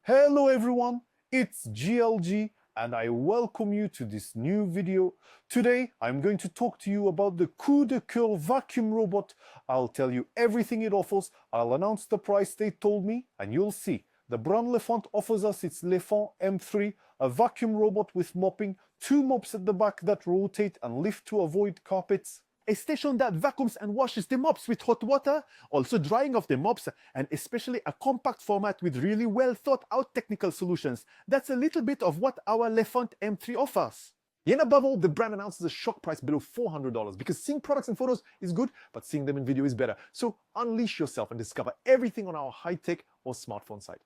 Hello everyone, it's GLG and I welcome you to this new video. Today I'm going to talk to you about the Coup de Coeur vacuum robot. I'll tell you everything it offers, I'll announce the price they told me, and you'll see. The brand Lefant offers us its Lefant M3, a vacuum robot with mopping, 2 mops at the back that rotate and lift to avoid carpets, a station that vacuums and washes the mops with hot water, also drying off the mops, and especially a compact format with really well thought out technical solutions. That's a little bit of what our Lefant M3 offers. And above all, the brand announces a shock price below $400 because seeing products and photos is good, but seeing them in video is better. So unleash yourself and discover everything on our high-tech or smartphone site.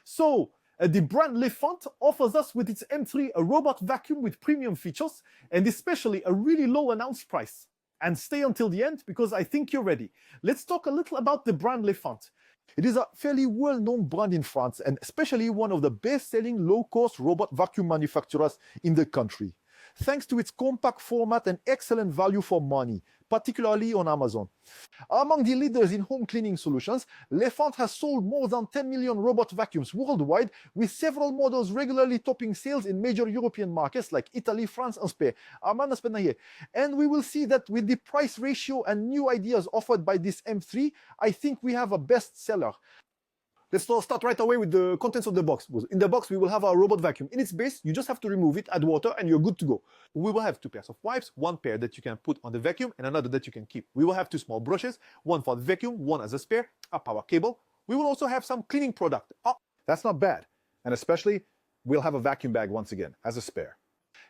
So, the brand Lefant offers us with its M3 a robot vacuum with premium features and especially a really low announced price. And stay until the end because I think you're ready. Let's talk a little about the brand Lefant. It is a fairly well-known brand in France and especially one of the best-selling low-cost robot vacuum manufacturers in the country, thanks to its compact format and excellent value for money, particularly on Amazon. Among the leaders in home cleaning solutions, Lefant has sold more than 10 million robot vacuums worldwide, with several models regularly topping sales in major European markets like Italy, France, and Spain. And we will see that with the price ratio and new ideas offered by this M3, I think we have a bestseller. Let's start right away with the contents of the box. In the box, we will have our robot vacuum. In its base, you just have to remove it, add water, and you're good to go. We will have 2 pairs of wipes, 1 pair that you can put on the vacuum, and another that you can keep. We will have 2 small brushes, 1 for the vacuum, 1 as a spare, a power cable. We will also have some cleaning product. Oh, that's not bad. And especially, we'll have a vacuum bag once again, as a spare.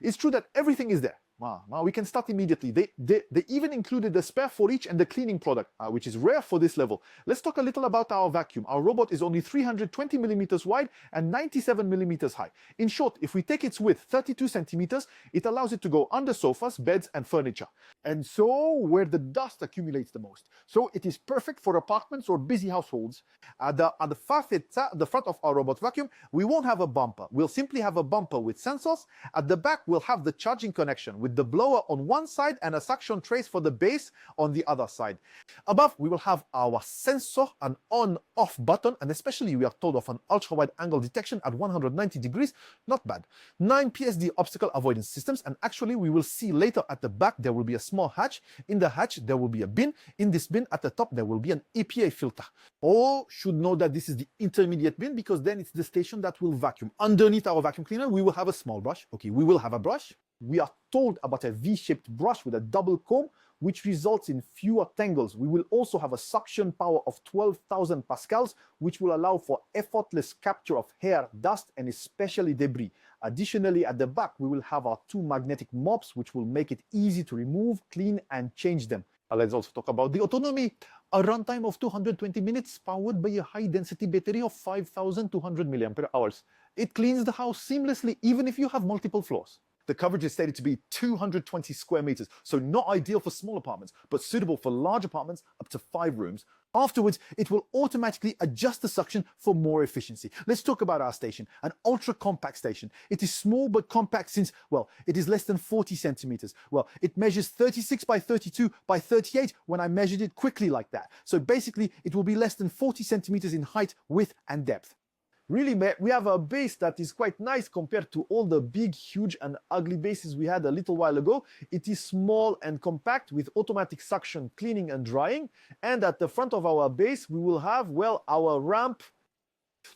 It's true that everything is there. Now we can start immediately. They even included the spare for each and the cleaning product, which is rare for this level. Let's talk a little about our vacuum. Our robot is only 320 millimeters wide and 97 millimeters high. In short, if we take its width 32 centimeters, it allows it to go under sofas, beds, and furniture. And so where the dust accumulates the most. So it is perfect for apartments or busy households. At the front of our robot vacuum, we won't have a bumper. We'll simply have a bumper with sensors. At the back, we'll have the charging connection with the blower on one side and a suction trace for the base on the other side. Above, we will have our sensor, an on-off button, and especially we are told of an ultra-wide angle detection at 190 degrees. Not bad. 9 PSD obstacle avoidance systems, and actually we will see later at the back there will be a small hatch. In the hatch there will be a bin. In this bin at the top there will be an EPA filter. All should know that this is the intermediate bin because then it's the station that will vacuum. Underneath our vacuum cleaner we will have a small brush. Okay, we will have a brush. We are told about a V-shaped brush with a double comb, which results in fewer tangles. We will also have a suction power of 12,000 pascals, which will allow for effortless capture of hair, dust, and especially debris. Additionally, at the back, we will have our 2 magnetic mops, which will make it easy to remove, clean, and change them. Let's also talk about the autonomy. A runtime of 220 minutes powered by a high-density battery of 5,200 mAh. It cleans the house seamlessly, even if you have multiple floors. The coverage is stated to be 220 square meters, so not ideal for small apartments, but suitable for large apartments up to 5 rooms. Afterwards, it will automatically adjust the suction for more efficiency. Let's talk about our station, an ultra-compact station. It is small but compact since, well, it is less than 40 centimeters. Well, it measures 36 by 32 by 38 when I measured it quickly like that. So basically, it will be less than 40 centimeters in height, width, and depth. Really, we have a base that is quite nice compared to all the big, huge and ugly bases we had a little while ago. It is small and compact with automatic suction, cleaning and drying. And at the front of our base, we will have, well, our ramp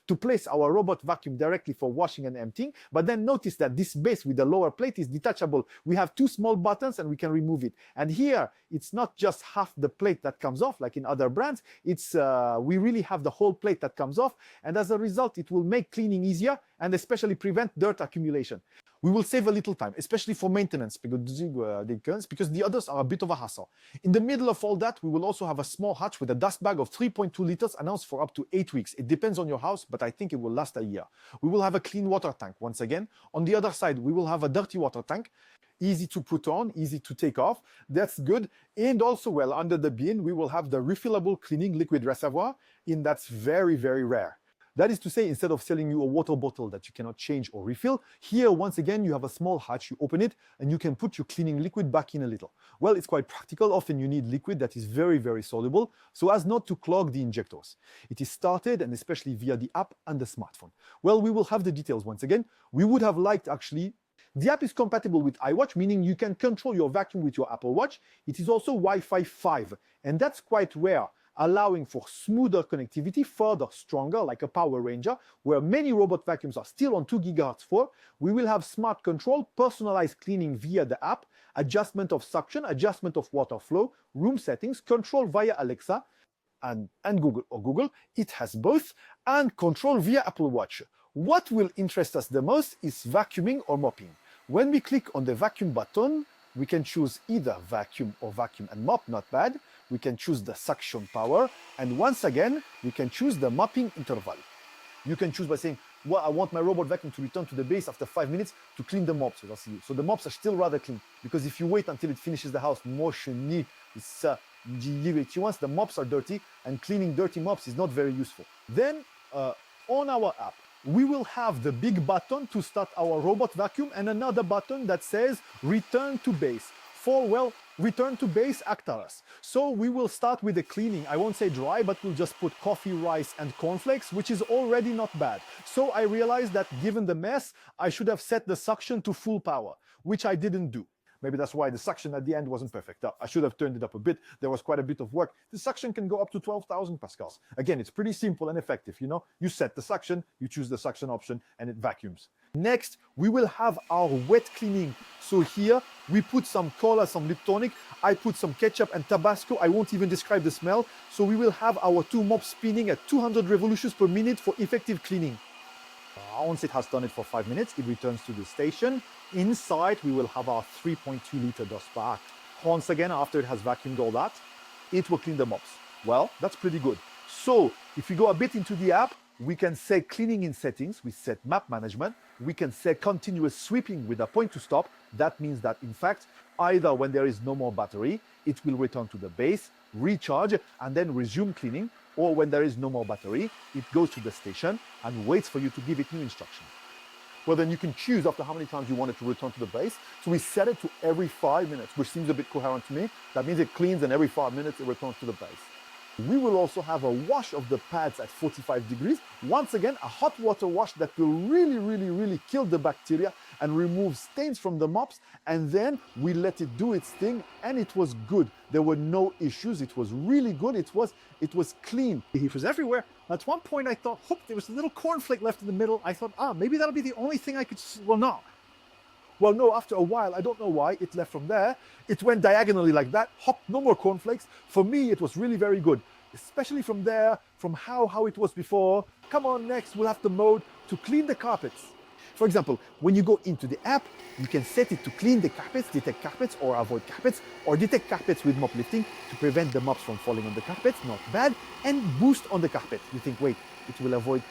to place our robot vacuum directly for washing and emptying. But then notice that this base with the lower plate is detachable. We have 2 small buttons and we can remove it. And here, it's not just half the plate that comes off like in other brands. It's we really have the whole plate that comes off. And as a result, it will make cleaning easier and especially prevent dirt accumulation. We will save a little time, especially for maintenance, because the others are a bit of a hassle. In the middle of all that, we will also have a small hatch with a dust bag of 3.2 liters announced for up to 8 weeks. It depends on your house, but I think it will last a year. We will have a clean water tank once again. On the other side, we will have a dirty water tank. Easy to put on, easy to take off. That's good. And also, well, under the bin, we will have the refillable cleaning liquid reservoir, and that's very, very rare. That is to say, instead of selling you a water bottle that you cannot change or refill, here, once again, you have a small hatch, you open it, and you can put your cleaning liquid back in a little. Well, it's quite practical. Often you need liquid that is very, very soluble, so as not to clog the injectors. It is started, and especially via the app and the smartphone. Well, we will have the details once again. We would have liked, actually, the app is compatible with iWatch, meaning you can control your vacuum with your Apple Watch. It is also Wi-Fi 5, and that's quite rare, allowing for smoother connectivity, further stronger, like a Power Ranger, where many robot vacuums are still on 2 GHz 4. We will have smart control, personalized cleaning via the app, adjustment of suction, adjustment of water flow, room settings, control via Alexa and Google. It has both, and control via Apple Watch. What will interest us the most is vacuuming or mopping. When we click on the vacuum button, we can choose either vacuum or vacuum and mop, not bad. We can choose the suction power, and once again, we can choose the mopping interval. You can choose by saying, well, I want my robot vacuum to return to the base after 5 minutes to clean the mops. So the mops are still rather clean, because if you wait until it finishes the house, once the mops are dirty, and cleaning dirty mops is not very useful. Then, on our app, we will have the big button to start our robot vacuum and another button that says return to base. For, return to base Actaras. So we will start with the cleaning. I won't say dry, but we'll just put coffee, rice and cornflakes, which is already not bad. So I realized that given the mess, I should have set the suction to full power, which I didn't do. Maybe that's why the suction at the end wasn't perfect. I should have turned it up a bit. There was quite a bit of work. The suction can go up to 12,000 pascals. Again, it's pretty simple and effective, you know. You set the suction, you choose the suction option, and it vacuums. Next, we will have our wet cleaning. So here, we put some cola, some lip tonic. I put some ketchup and Tabasco. I won't even describe the smell. So we will have our 2 mops spinning at 200 revolutions per minute for effective cleaning. Once it has done it for 5 minutes, it returns to the station. Inside, we will have our 3.2-liter dust pack. Once again, after it has vacuumed all that, it will clean the mops. Well, that's pretty good. So, if we go a bit into the app, we can set cleaning in settings, we set map management, we can set continuous sweeping with a point to stop. That means that, in fact, either when there is no more battery, it will return to the base, recharge, and then resume cleaning, or when there is no more battery, it goes to the station and waits for you to give it new instructions. Well, then you can choose after how many times you want it to return to the base. So we set it to every 5 minutes, which seems a bit coherent to me. That means it cleans and every 5 minutes it returns to the base. We will also have a wash of the pads at 45 degrees. Once again, a hot water wash that will really kill the bacteria and remove stains from the mops. And then we let it do its thing, and it was good. There were no issues. It was really good. It was clean. It was everywhere. At one point I thought, there was a little cornflake left in the middle. I thought, maybe that'll be the only thing I could, well, no, after a while, I don't know why, it left from there. It went diagonally like that. No more cornflakes. For me, it was really very good, especially from there, from how it was before. Come on, next, we'll have the mode to clean the carpets. For example, when you go into the app, you can set it to clean the carpets, detect carpets or avoid carpets, or detect carpets with mop lifting to prevent the mops from falling on the carpets, not bad, and boost on the carpet. You think, wait, it will avoid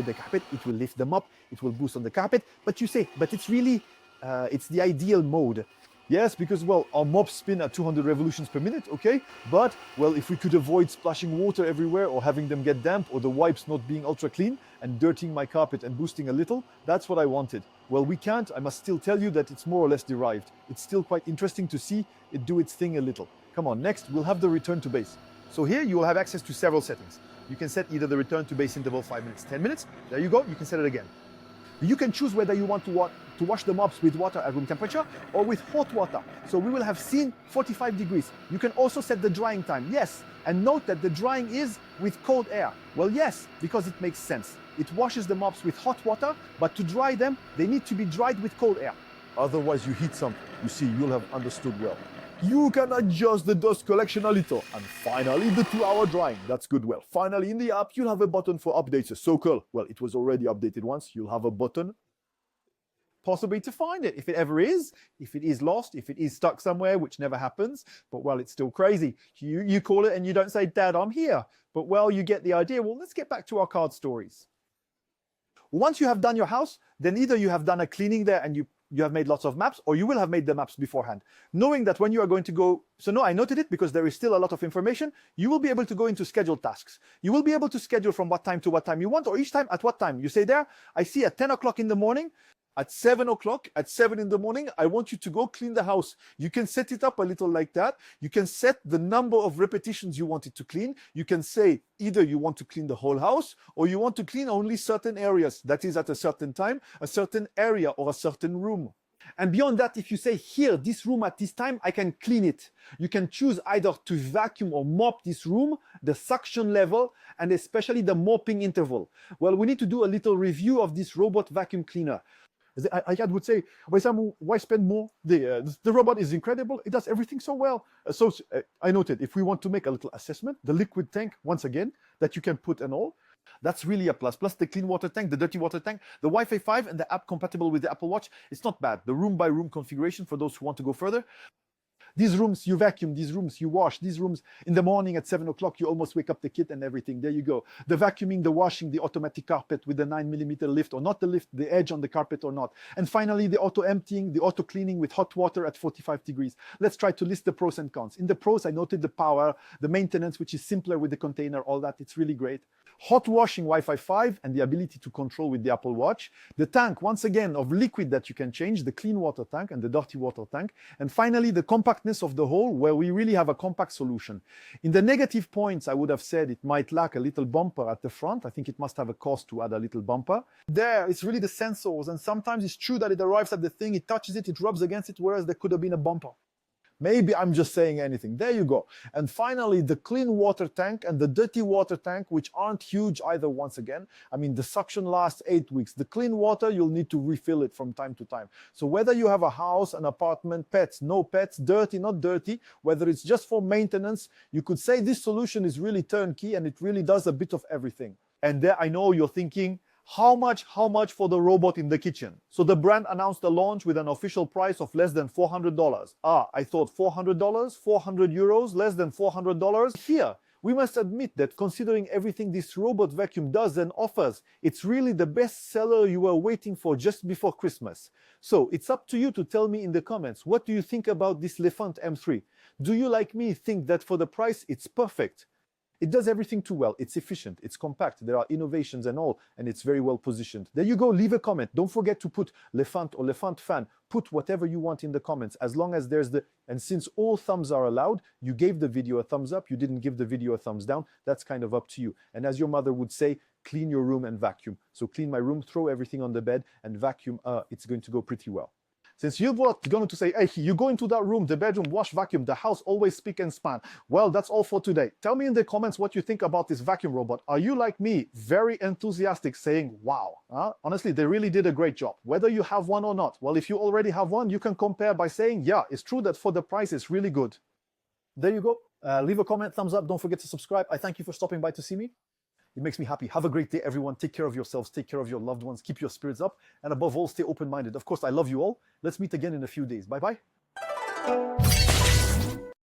the carpet, it will lift the mop, it will boost on the carpet, but you say, but it's really, it's the ideal mode. Yes, because, well, our mops spin at 200 revolutions per minute, okay? But, well, if we could avoid splashing water everywhere or having them get damp or the wipes not being ultra clean and dirtying my carpet and boosting a little, that's what I wanted. Well, we can't. I must still tell you that it's more or less derived. It's still quite interesting to see it do its thing a little. Come on, next, we'll have the return to base. So here you will have access to several settings. You can set either the return to base interval 5 minutes, 10 minutes. There you go, you can set it again. You can choose whether you want to wash the mops with water at room temperature or with hot water. So we will have seen 45 degrees. You can also set the drying time, yes. And note that the drying is with cold air. Well, yes, because it makes sense. It washes the mops with hot water, but to dry them, they need to be dried with cold air. Otherwise you heat some. You see, you'll have understood well. You can adjust the dust collection a little. And finally, the 2-hour drying. That's good. Well, finally, in the app, you'll have a button for updates. So cool. Well, it was already updated once. You'll have a button possibly to find it, if it ever is, if it is lost, if it is stuck somewhere, which never happens. But, well, it's still crazy. You call it and you don't say, Dad, I'm here. But, well, you get the idea. Well, let's get back to our card stories. Once you have done your house, then either you have done a cleaning there and you you have made lots of maps, or you will have made the maps beforehand. Knowing that when you are going to go, so no, I noted it because there is still a lot of information, you will be able to go into scheduled tasks. You will be able to schedule from what time to what time you want, or each time at what time. You say there, I see at 10 o'clock in the morning, at 7 o'clock, at 7 in the morning, I want you to go clean the house. You can set it up a little like that. You can set the number of repetitions you want it to clean. You can say either you want to clean the whole house or you want to clean only certain areas. That is at a certain time, a certain area or a certain room. And beyond that, if you say here, this room at this time, I can clean it. You can choose either to vacuum or mop this room, the suction level, and especially the mopping interval. Well, we need to do a little review of this robot vacuum cleaner. I would say, why spend more? The robot is incredible. It does everything so well. I noted, if we want to make a little assessment, the liquid tank, once again, that you can put and all, that's really a plus. Plus the clean water tank, the dirty water tank, the Wi-Fi 5 and the app compatible with the Apple Watch. It's not bad. The room by room configuration for those who want to go further. These rooms, you vacuum, these rooms, you wash, these rooms in the morning at 7 o'clock, you almost wake up the kid and everything. There you go. The vacuuming, the washing, the automatic carpet with the 9mm lift or not the lift, the edge on the carpet or not. And finally, the auto emptying, the auto cleaning with hot water at 45 degrees. Let's try to list the pros and cons. In the pros, I noted the power, the maintenance, which is simpler with the container, all that. It's really great. Hot washing Wi-Fi 5 and the ability to control with the Apple Watch. The tank, once again, of liquid that you can change, the clean water tank and the dirty water tank. And finally, the compactness of the whole, where we really have a compact solution. In the negative points, I would have said it might lack a little bumper at the front. I think it must have a cost to add a little bumper. There, it's really the sensors. And sometimes it's true that it arrives at the thing, it touches it, it rubs against it, whereas there could have been a bumper. Maybe I'm just saying anything. There you go. And finally, the clean water tank and the dirty water tank, which aren't huge either, once again. I mean, the suction lasts 8 weeks. The clean water, you'll need to refill it from time to time. So whether you have a house, an apartment, pets, no pets, dirty, not dirty, whether it's just for maintenance, you could say this solution is really turnkey and it really does a bit of everything. And there I know you're thinking, how much for the robot in the kitchen? So the brand announced the launch with an official price of less than $400. I thought $400, 400 euros, less than $400. Here, we must admit that considering everything this robot vacuum does and offers, it's really the best seller you were waiting for just before Christmas. So it's up to you to tell me in the comments, what do you think about this Lefant M3? Do you, like me, think that for the price it's perfect? It does everything too well. It's efficient, it's compact, there are innovations and all, and it's very well positioned. There you go, leave a comment. Don't forget to put Lefant or Lefant fan. Put whatever you want in the comments, as long as there's the... And since all thumbs are allowed, you gave the video a thumbs up, you didn't give the video a thumbs down, that's kind of up to you. And as your mother would say, clean your room and vacuum. So clean my room, throw everything on the bed and vacuum. It's going to go pretty well. Since you're going to say, hey, you go into that room, the bedroom, wash, vacuum, the house, always speak and span. Well, that's all for today. Tell me in the comments what you think about this vacuum robot. Are you like me, very enthusiastic, saying, wow? Honestly, they really did a great job. Whether you have one or not. Well, if you already have one, you can compare by saying, yeah, it's true that for the price, it's really good. There you go. Leave a comment, thumbs up. Don't forget to subscribe. I thank you for stopping by to see me. It makes me happy. Have a great day, everyone. Take care of yourselves. Take care of your loved ones. Keep your spirits up. And above all, stay open-minded. Of course, I love you all. Let's meet again in a few days. Bye-bye.